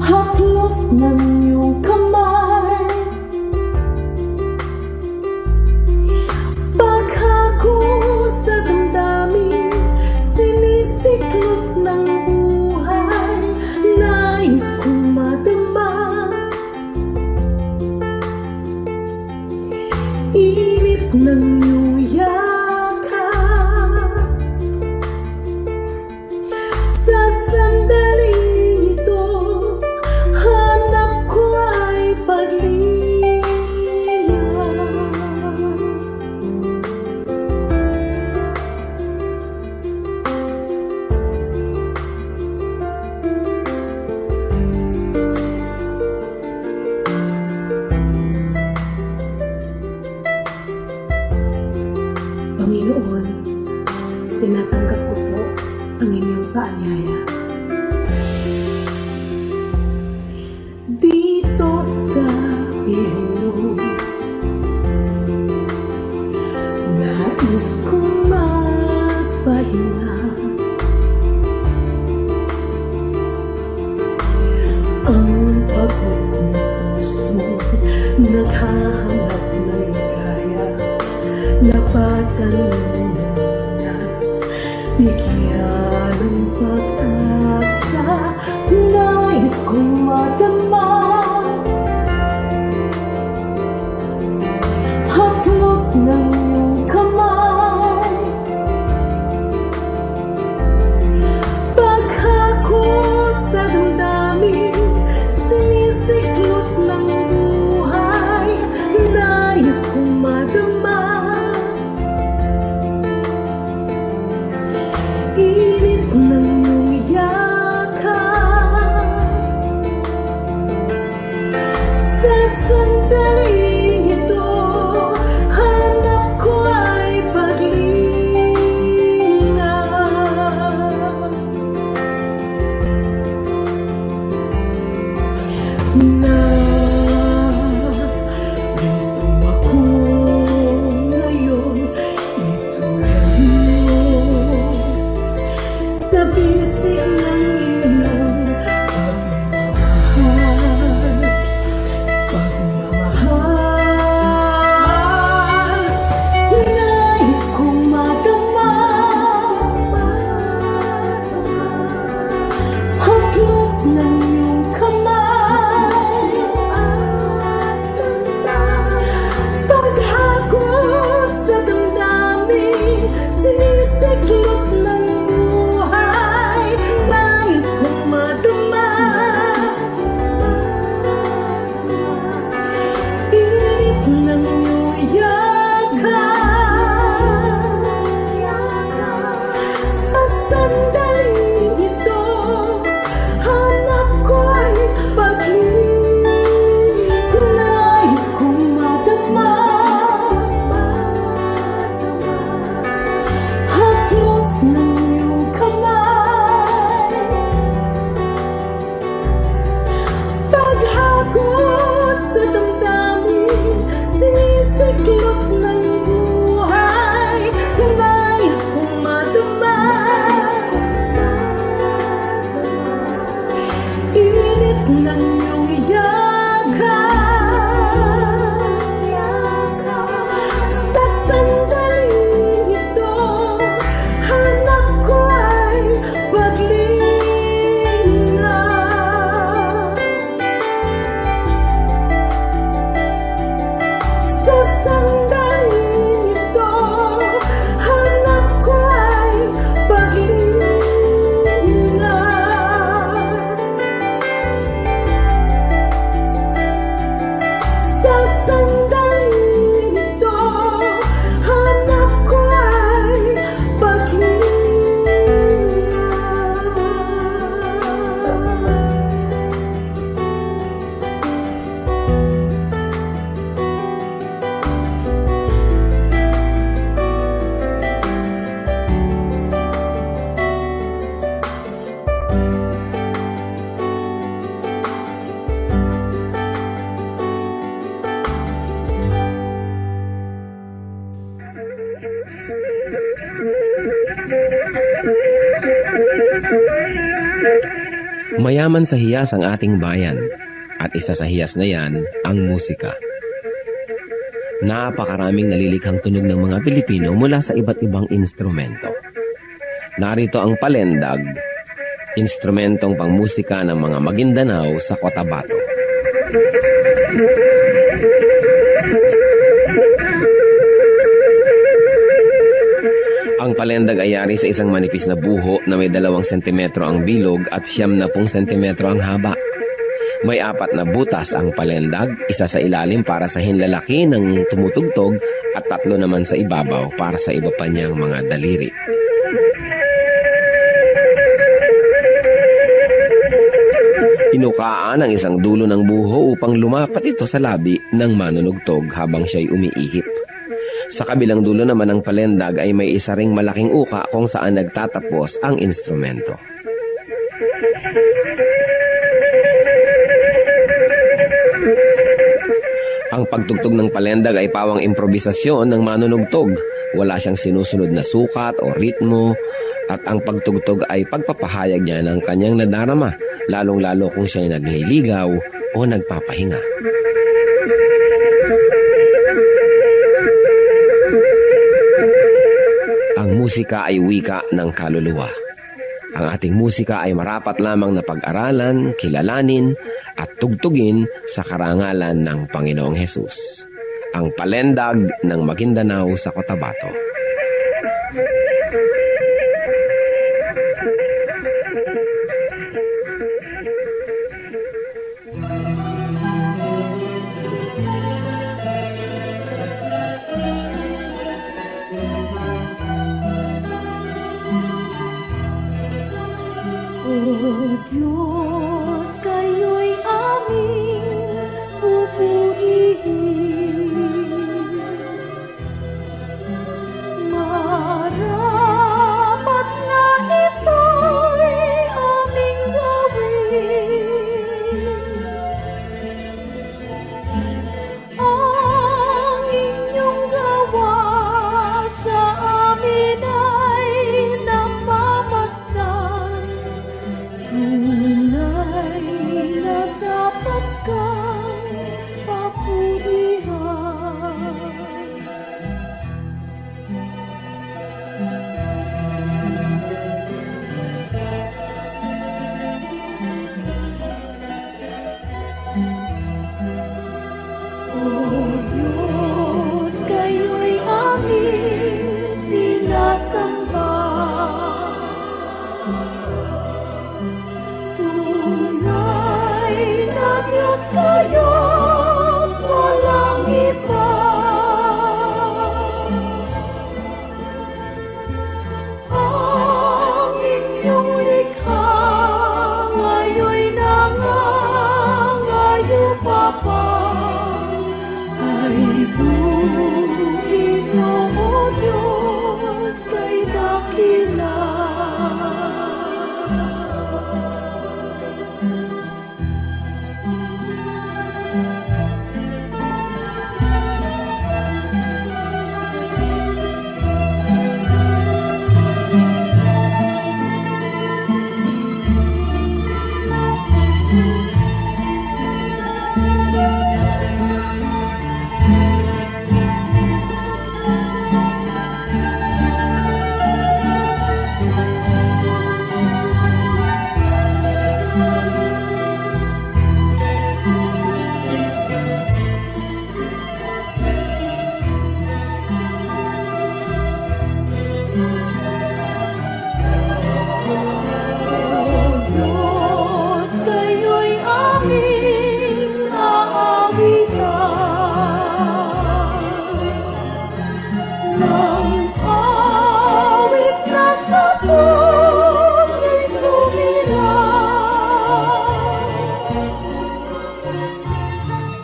haplos ng iyong kamay, paghako sa damdamin, sinisiklop ng buhay. Nais kong madama init ng iyong yakap. Sa sandaling ito, hanap ko ay paglinaw. Panginoon, tinatanggap ko po ang inyong paanyaya. Dito sa piling mo, nais kong magpahinga. Ang pagod kong puso, naghahanap ng ligaya. Lapatan mo ng lunas, bigyan ng pag-asa. Nais kong madama haplos ng iyong kamay, paghakot sa damdamin, sinisiklot ng buhay. Nais kong madama Narito ako ngayon, itulad mo sa bisig ng iyong pagmamahal. Nais kong madama, haplos ng iyong kamay, paghagod sa damdamin, sinisiklop ng buhay. Nais kong madama, init ng iyong yakap. Sa sandaling ito, hanap ko'y pag-ibig. Nais kong madama, haplos ng iyong kamay, paghagod sa damdamin, sinisiklop ng buhay. Nais kong madama, init ng iyong yakap. Sa sandaling ito, hanap ko ay paglinga. Sa sandaling ito, hanap ko ay paglinga. Sa sandaling ito, hanap ko ay paglinga. Mayaman sa hiyas ang ating bayan, at isa sa hiyas na yan ang musika. Napakaraming nalilikhang tunog ng mga Pilipino mula sa iba't ibang instrumento. Narito ang palendag, instrumentong pangmusika ng mga Maguindanao sa Cotabato. Ang palendag ay yari sa isang manipis na buho na may 2 sentimetro ang bilog at 10 sentimetro ang haba. May 4 na butas ang palendag, isa sa ilalim para sa hinlalaki ng tumutugtog at 3 naman sa ibabaw para sa iba pa niyang mga daliri. Inukaan ang isang dulo ng buho upang lumapat ito sa labi ng manunugtog habang siya'y umiihip. Sa kabilang dulo naman ng palendag ay may isa ring malaking uka kung saan nagtatapos ang instrumento. Ang pagtugtog ng palendag ay pawang improbisasyon ng manunugtog. Wala siyang sinusunod na sukat o ritmo at ang pagtugtog ay pagpapahayag niya ng kanyang nadarama, lalong-lalo kung siya'y nagliligaw o nagpapahinga. Ang musika ay wika ng kaluluwa. Ang ating musika ay marapat lamang na pag-aralan, kilalanin, at tugtugin sa karangalan ng Panginoong Hesus. Ang palendag ng Maguindanao sa Cotabato. O Diyos, kayo'y aming pupurihin. Marapat na ito'y aming gawin. Diyos, walang iba. Ang inyong likha ngayon'y nangangayo Papa, ay buhin mo, O Diyos, kay dakila. Diyos, kayo'y aming aawitan. Nang awit na sa puso'y sumiran,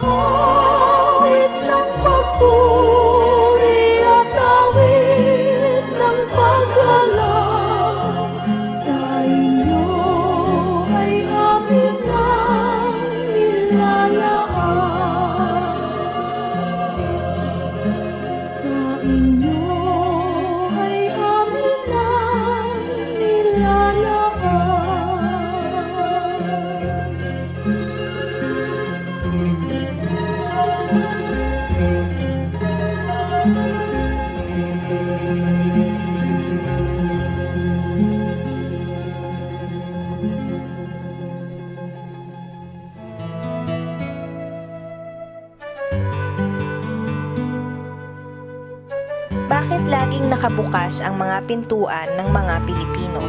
awit ng papuri at awit ng paggalang, sa inyo ay amin ang nilalaan. Sa inyo ay amin ang nilalaan. Bakit laging nakabukas ang mga pintuan ng mga Pilipino?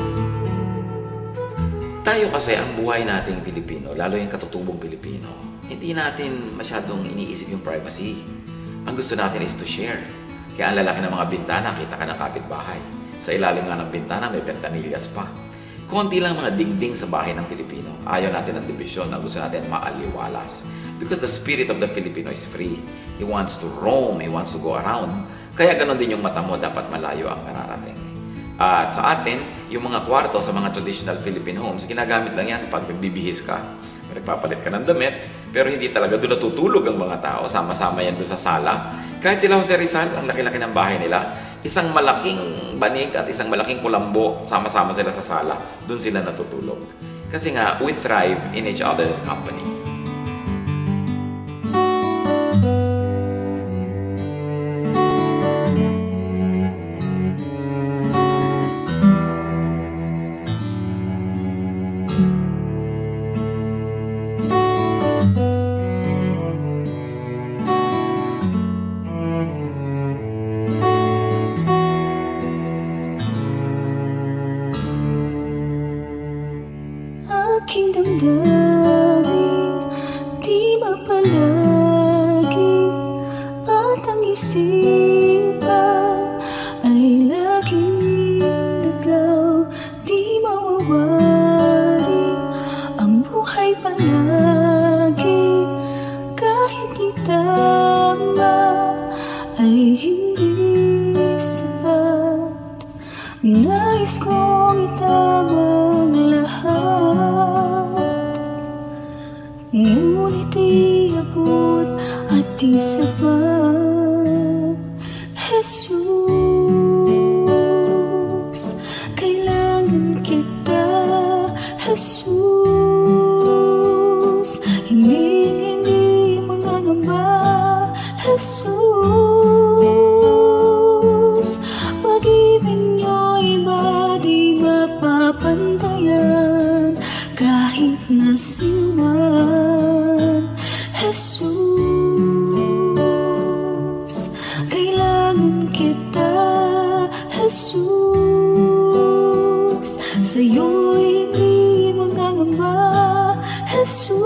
Tayo kasi ang buhay nating Pilipino, lalo yung katutubong Pilipino, hindi natin masyadong iniisip yung privacy. Ang gusto natin is to share. Kaya ang lalaki ng mga bintana, kita ka ng kapitbahay. Sa ilalim nga ng bintana, may ventanillas pa. Konti lang mga dingding sa bahay ng Pilipino. Ayaw natin ng division, ang gusto natin maaliwalas. Because the spirit of the Filipino is free. He wants to roam, he wants to go around. Kaya ganon din yung mata mo, dapat malayo ang nararating. At sa atin, yung mga kwarto sa mga traditional Philippine homes, ginagamit lang yan pag nagbibihis ka. Nagpapalit ka ng damit, pero hindi talaga doon natutulog ang mga tao. Sama-sama yan doon sa sala. Kahit sila Jose Rizal, ang laki-laki ng bahay nila, isang malaking banig at isang malaking kulambo, sama-sama sila sa sala. Doon sila natutulog. Kasi nga, we thrive in each other's company. Aking damdamin, di mapalagi, at ang isipan ay laging nagaw. Di mawawari ang buhay palagi, kahit itama ay hindi sapat. Nais kong itamang lahat, ngunit iabot at di sapat. Jesus, kailangan kita. Jesus, hindi mangangamba. Jesus, pag-ibig niyo'y iba di mapapantayan, kahit nasiman. Jesus, kailangan kita. Jesus, sa'yo'y hindi mangangamba. Jesus,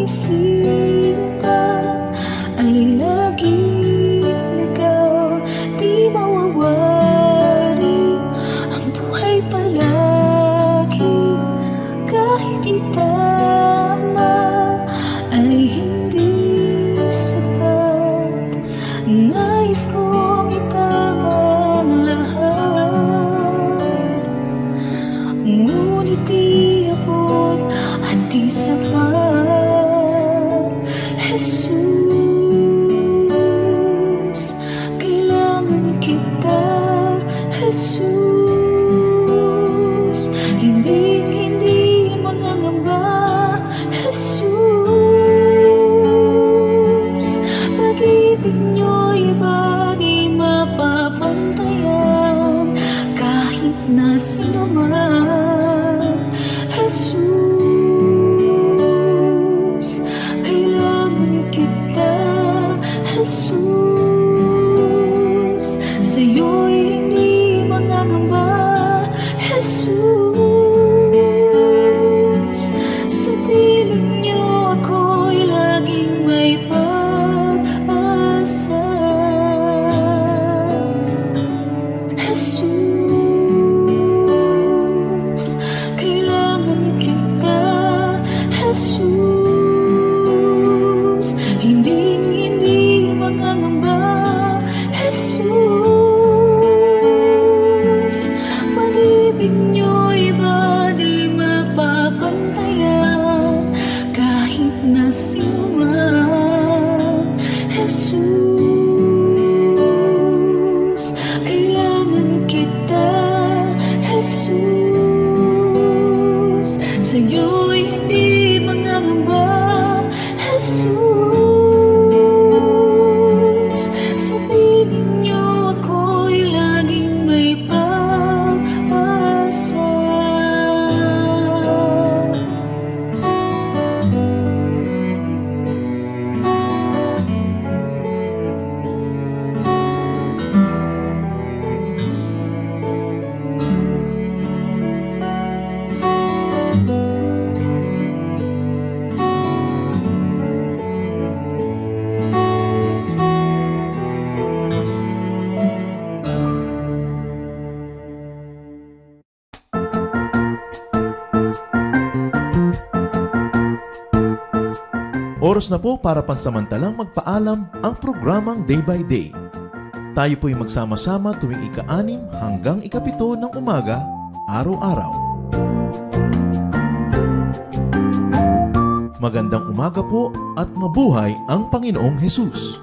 sinta ay laging ligaw, di mawawari ang buhay palagi. Kahit itama ay hindi sapat, nais kong itama ang lahat. Ngunit di abot at di sapat. Jesus, kailangan kita. Jesus, hindi mangangamba. Jesus, pag-ibig niyo'y iba di mapapantayan kahit na sino man. Jesus, kailangan kita. Jesus, sa'yo'y hindi mangangamba. Jesus, sa piling niyo ako'y laging may pag-asa. Jesus, kailangan kita. Jesus, hindi mangangamba. Jesus, pag-ibig niyo'y iba di mapapantayan kahit na sino man. Jesus, kailangan kita. Jesus, sa'yo'y hindi mangangamba. Jesus, sa piling niyo ako'y laging may pag-asa. Oras na po para pansamantalang magpaalam ang programang Day by Day. Tayo po'y magsama-sama tuwing ika-6 hanggang ika-7 ng umaga, araw-araw. Magandang umaga po at mabuhay ang Panginoong Hesus!